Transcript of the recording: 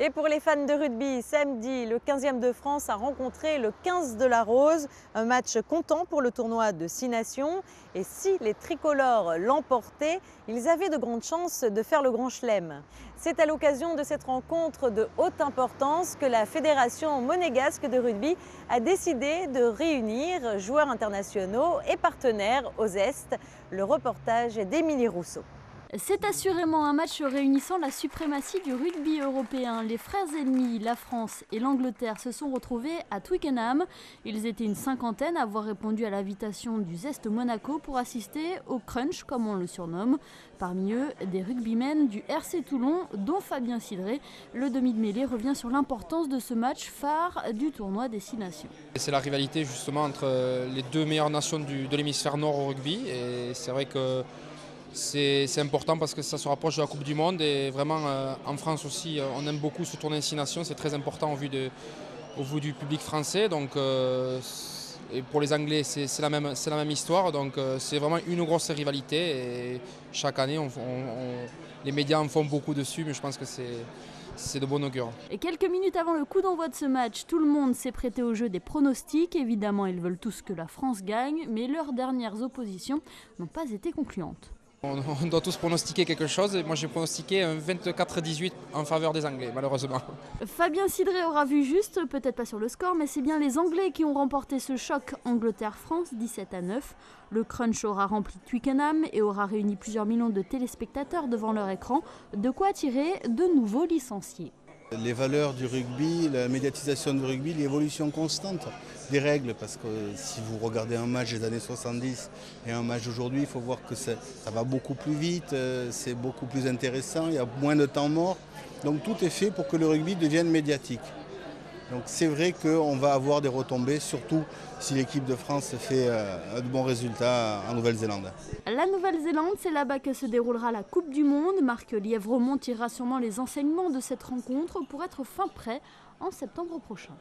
Et pour les fans de rugby, samedi, le 15e de France a rencontré le 15 de la Rose. Un match comptant pour le tournoi de 6 nations. Et si les tricolores l'emportaient, ils avaient de grandes chances de faire le grand chelem. C'est à l'occasion de cette rencontre de haute importance que la Fédération monégasque de rugby a décidé de réunir joueurs internationaux et partenaires aux Est. Le reportage d'Émilie Rousseau. C'est assurément un match réunissant la suprématie du rugby européen. Les frères ennemis, la France et l'Angleterre, se sont retrouvés à Twickenham. Ils étaient une cinquantaine à avoir répondu à l'invitation du Zest Monaco pour assister au Crunch, comme on le surnomme. Parmi eux, des rugbymen du RC Toulon, dont Fabien Sidré. Le demi de mêlée revient sur l'importance de ce match phare du tournoi des 6 nations. C'est la rivalité justement entre les deux meilleures nations de l'hémisphère nord au rugby. Et c'est vrai que c'est important parce que ça se rapproche de la Coupe du Monde et vraiment en France aussi on aime beaucoup ce tournoi des 6 nations, c'est très important au vu du public français, donc et pour les Anglais c'est la même histoire, donc c'est vraiment une grosse rivalité et chaque année les médias en font beaucoup dessus, mais je pense que c'est de bon augure. Et quelques minutes avant le coup d'envoi de ce match, tout le monde s'est prêté au jeu des pronostics. Évidemment, ils veulent tous que la France gagne, mais leurs dernières oppositions n'ont pas été concluantes. On doit tous pronostiquer quelque chose et moi j'ai pronostiqué un 24-18 en faveur des Anglais, malheureusement. Fabien Sidré aura vu juste, peut-être pas sur le score, mais c'est bien les Anglais qui ont remporté ce choc Angleterre-France 17-9. Le Crunch aura rempli Twickenham et aura réuni plusieurs millions de téléspectateurs devant leur écran, de quoi attirer de nouveaux licenciés. Les valeurs du rugby, la médiatisation du rugby, l'évolution constante des règles, parce que si vous regardez un match des années 70 et un match d'aujourd'hui, il faut voir que ça va beaucoup plus vite, c'est beaucoup plus intéressant, il y a moins de temps mort. Donc tout est fait pour que le rugby devienne médiatique. Donc c'est vrai qu'on va avoir des retombées, surtout si l'équipe de France fait de bons résultats en Nouvelle-Zélande. La Nouvelle-Zélande, c'est là-bas que se déroulera la Coupe du Monde. Marc Lièvremont tirera sûrement les enseignements de cette rencontre pour être fin prêt en septembre prochain.